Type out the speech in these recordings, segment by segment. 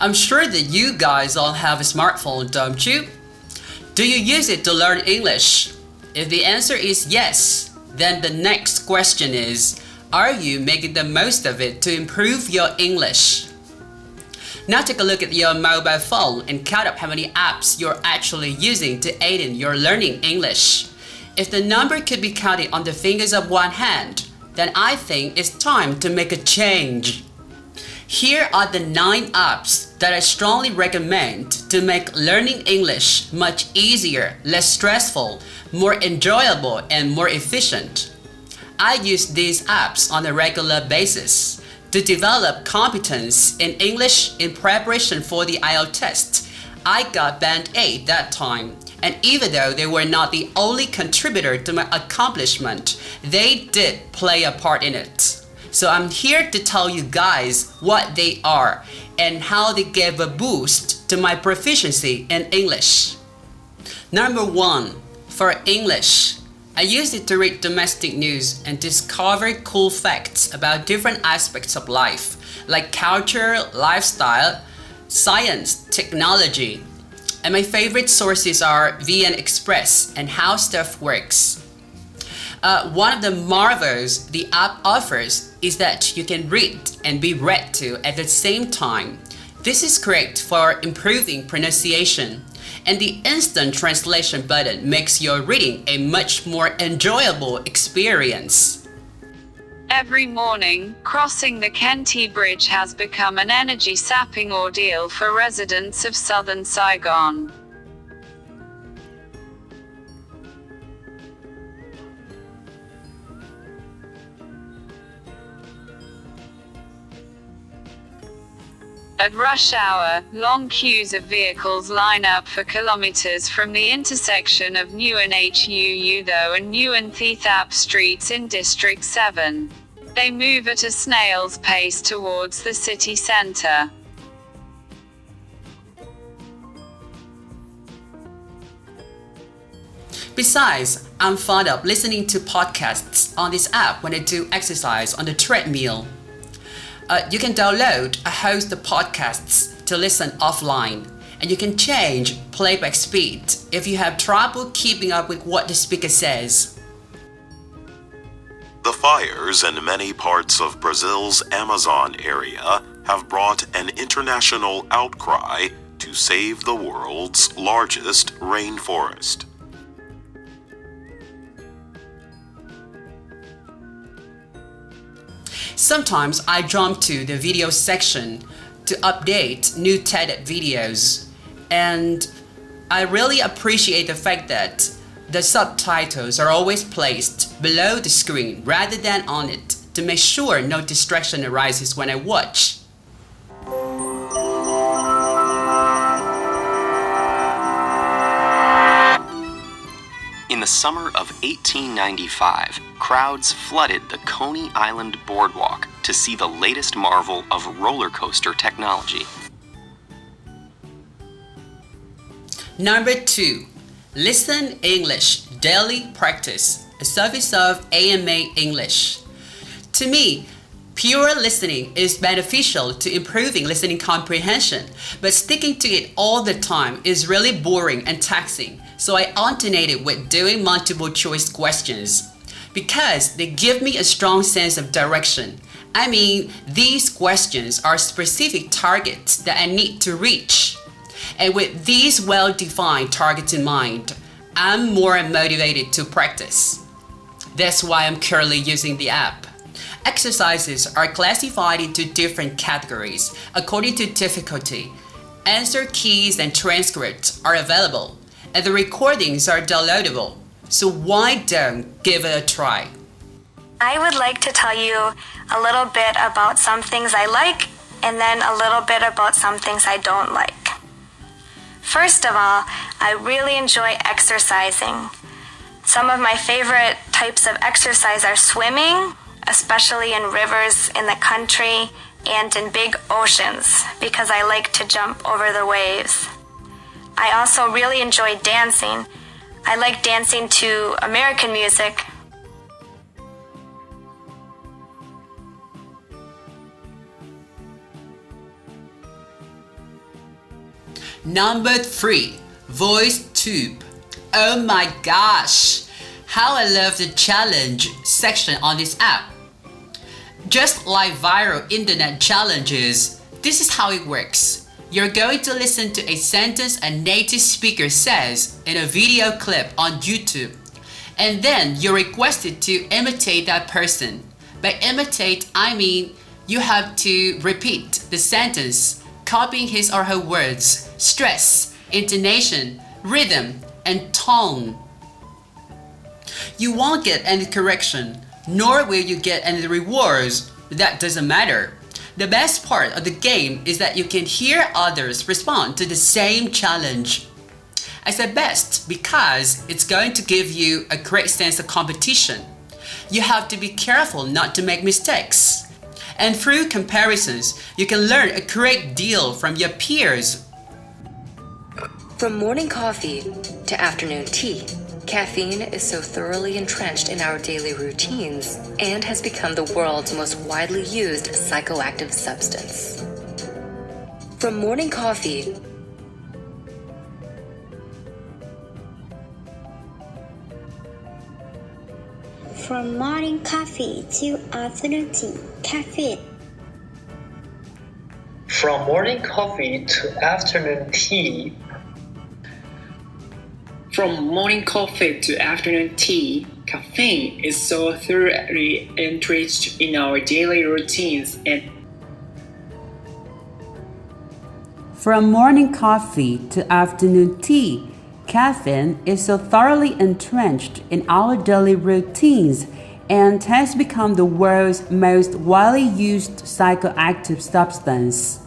I'm sure that you guys all have a smartphone, don't you? Do you use it to learn English? If the answer is yes, then the next question is, are you making the most of it to improve your English? Now take a look at your mobile phone and count up how many apps you're actually using to aid in your learning English. If the number could be counted on the fingers of one hand, then I think it's time to make a change. Here are the 9 apps that I strongly recommend to make learning English much easier, less stressful, more enjoyable, and more efficient. I use these apps on a regular basis to develop competence in English in preparation for the IELTS test. I got band 8 that time, and even though they were not the only contributor to my accomplishment, they did play a part in it. So I'm here to tell you guys what they are and how they gave a boost to my proficiency in English. Number 1, for English. I use it to read domestic news and discover cool facts about different aspects of life, like culture, lifestyle, science, technology. And my favorite sources are VN Express and How Stuff Works. One of the marvels the app offers is that you can read and be read to at the same time. This is great for improving pronunciation, and the instant translation button makes your reading a much more enjoyable experience. Every morning, crossing the Kenti Bridge has become an energy-sapping ordeal for residents of southern Saigon. At rush hour, long queues of vehicles line up for kilometers from the intersection of Nguyen Hu Tho and Nguyen Thi Thap streets in District 7. They move at a snail's pace towards the city center. Besides, I'm fond of listening to podcasts on this app when I do exercise on the treadmill. You can download a host of podcasts to listen offline, and you can change playback speed if you have trouble keeping up with what the speaker says. The fires in many parts of Brazil's Amazon area have brought an international outcry to save the world's largest rainforest. Sometimes I jump to the video section to update new TED videos, and I really appreciate the fact that the subtitles are always placed below the screen rather than on it to make sure no distraction arises when I watch. In the summer of 1895, crowds flooded the Coney Island boardwalk to see the latest marvel of roller coaster technology. Number 2, Listen English Daily Practice, a service of AMA English. To me, pure listening is beneficial to improving listening comprehension, but sticking to it all the time is really boring and taxing, so I alternate it with doing multiple choice questions because they give me a strong sense of direction. I mean, these questions are specific targets that I need to reach. And with these well-defined targets in mind, I'm more motivated to practice. That's why I'm currently using the app. Exercises are classified into different categories according to difficulty. Answer keys and transcripts are available, and the recordings are downloadable. So why don't give it a try? I would like to tell you a little bit about some things I like and then a little bit about some things I don't like. First of all, I really enjoy exercising. Some of my favorite types of exercise are swimming, especially in rivers in the country and in big oceans because I like to jump over the waves. I also really enjoy dancing. I like dancing to American music. Number 3. Voice tube. Oh my gosh! How I love the challenge section on this app. Just like viral internet challenges, this is how it works. You're going to listen to a sentence a native speaker says in a video clip on YouTube, and then you're requested to imitate that person. By imitate, I mean you have to repeat the sentence, copying his or her words, stress, intonation, rhythm, and tone. You won't get any correction, nor will you get any rewards. That doesn't matter. The best part of the game is that you can hear others respond to the same challenge. I said best because it's going to give you a great sense of competition. You have to be careful not to make mistakes. And through comparisons, you can learn a great deal from your peers. From morning coffee to afternoon tea, caffeine is so thoroughly entrenched in our daily routines and has become the world's most widely used psychoactive substance. From morning coffee From morning coffee to afternoon tea, caffeine. From morning coffee to afternoon tea. From morning coffee to afternoon tea, caffeine is so thoroughly entrenched in our daily routines and From morning coffee to afternoon tea, caffeine is so thoroughly entrenched in our daily routines and has become the world's most widely used psychoactive substance.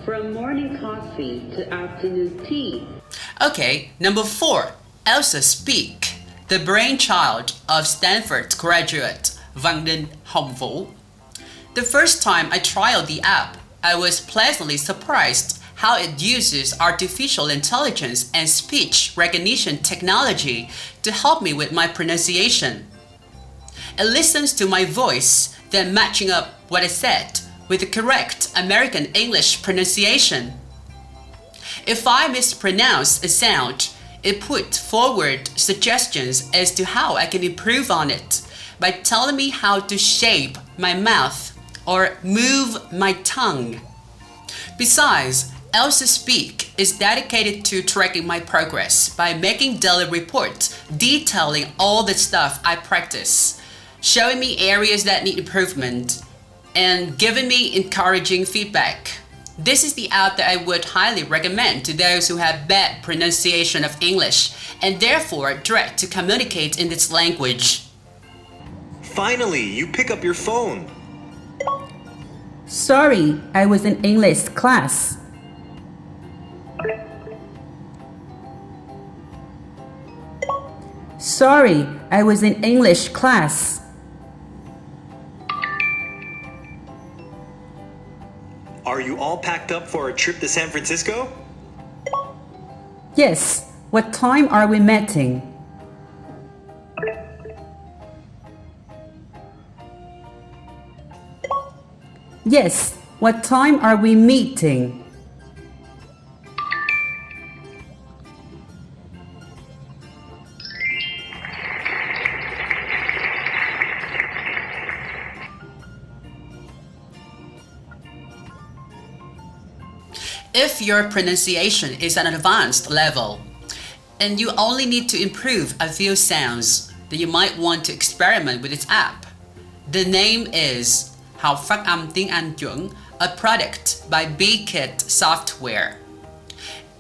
From morning coffee to afternoon tea. Okay, number 4. Elsa Speak, the brainchild of Stanford graduate Văn Ninh Hồng Vũ. The first time I tried the app, I was pleasantly surprised how it uses artificial intelligence and speech recognition technology to help me with my pronunciation. It listens to my voice, then matching up what I said with the correct American English pronunciation. If I mispronounce a sound, it put forward suggestions as to how I can improve on it by telling me how to shape my mouth or move my tongue. Besides, Elsa Speak is dedicated to tracking my progress by making daily reports detailing all the stuff I practice, showing me areas that need improvement, and giving me encouraging feedback. This is the app that I would highly recommend to those who have bad pronunciation of English and therefore dread to communicate in this language. Finally, you pick up your phone. Sorry, I was in English class. Sorry, I was in English class. Are you all packed up for a trip to San Francisco? Yes, what time are we meeting? Yes, what time are we meeting? If your pronunciation is at an advanced level, and you only need to improve a few sounds, then you might want to experiment with this app. The name is Học phát âm tiếng Anh chuẩn, a product by BKit Software.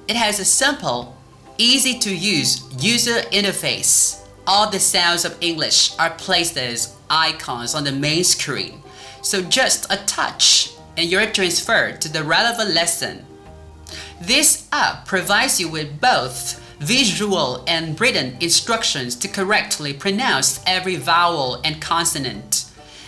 It has a simple, easy to use user interface. All the sounds of English are placed as icons on the main screen, so just a touch and you're transferred to the relevant lesson. This app provides you with both visual and written instructions to correctly pronounce every vowel and consonant.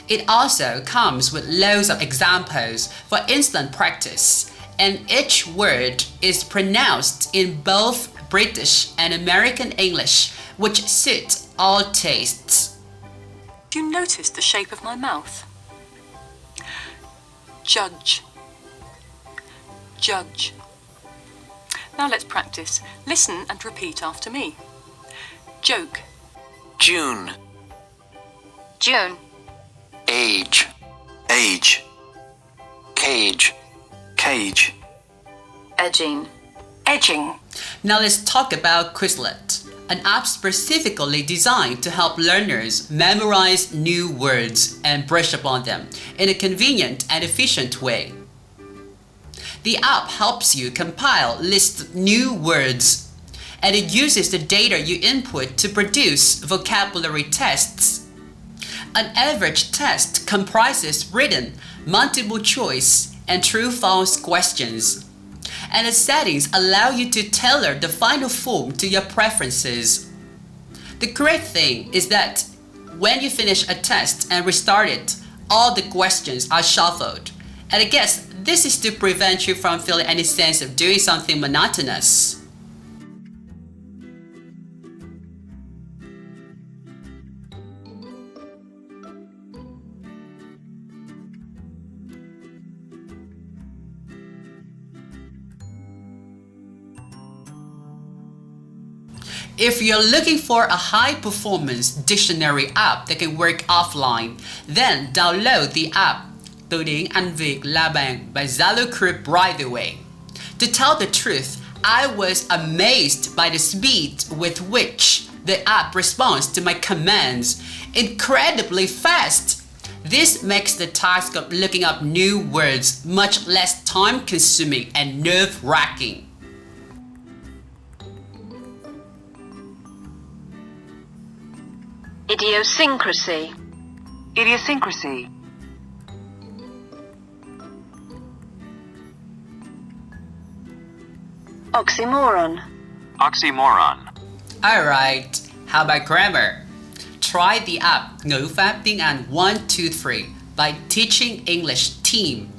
It also comes with loads of examples for instant practice, and each word is pronounced in both British and American English, which suit all tastes. Do you notice the shape of my mouth? Judge. Judge. Now let's practice. Listen and repeat after me. Joke. June. June. Age. Age. Cage. Cage. Edging. Edging. Now let's talk about Quizlet, an app specifically designed to help learners memorize new words and brush up on them in a convenient and efficient way. The app helps you compile lists new words, and it uses the data you input to produce vocabulary tests. An average test comprises written, multiple choice, and true-false questions, and the settings allow you to tailor the final form to your preferences. The great thing is that when you finish a test and restart it, all the questions are shuffled, and I guess this is to prevent you from feeling any sense of doing something monotonous. If you're looking for a high-performance dictionary app that can work offline, then download the app Từ điển Anh Việt La Bàn by Zalo Group right away. To tell the truth, I was amazed by the speed with which the app responds to my commands. Incredibly fast! This makes the task of looking up new words much less time-consuming and nerve-wracking. Idiosyncrasy. Idiosyncrasy. Oxymoron. Oxymoron. Alright, how about grammar? Try the app ngữ pháp tiếng Anh 123 by Teaching English Team.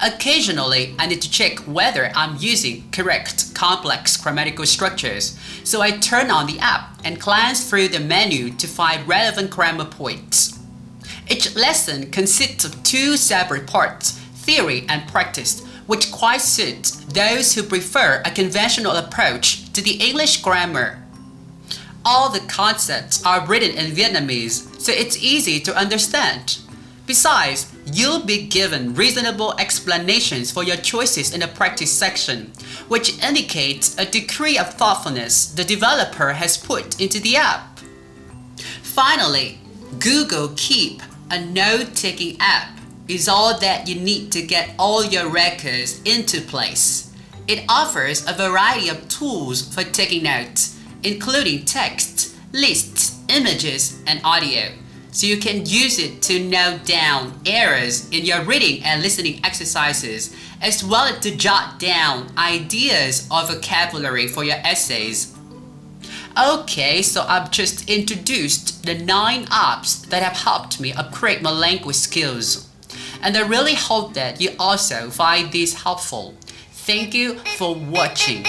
Occasionally, I need to check whether I'm using correct complex grammatical structures, so I turn on the app and glance through the menu to find relevant grammar points. Each lesson consists of two separate parts, theory and practice, which quite suit those who prefer a conventional approach to the English grammar. All the concepts are written in Vietnamese, so it's easy to understand. Besides, you'll be given reasonable explanations for your choices in the practice section, which indicates a degree of thoughtfulness the developer has put into the app. Finally, Google Keep, a note-taking app, is all that you need to get all your records into place. It offers a variety of tools for taking notes, including text, lists, images, and audio, so you can use it to note down errors in your reading and listening exercises, as well as to jot down ideas or vocabulary for your essays. Okay, so I've just introduced the 9 apps that have helped me upgrade my language skills. And I really hope that you also find this helpful. Thank you for watching.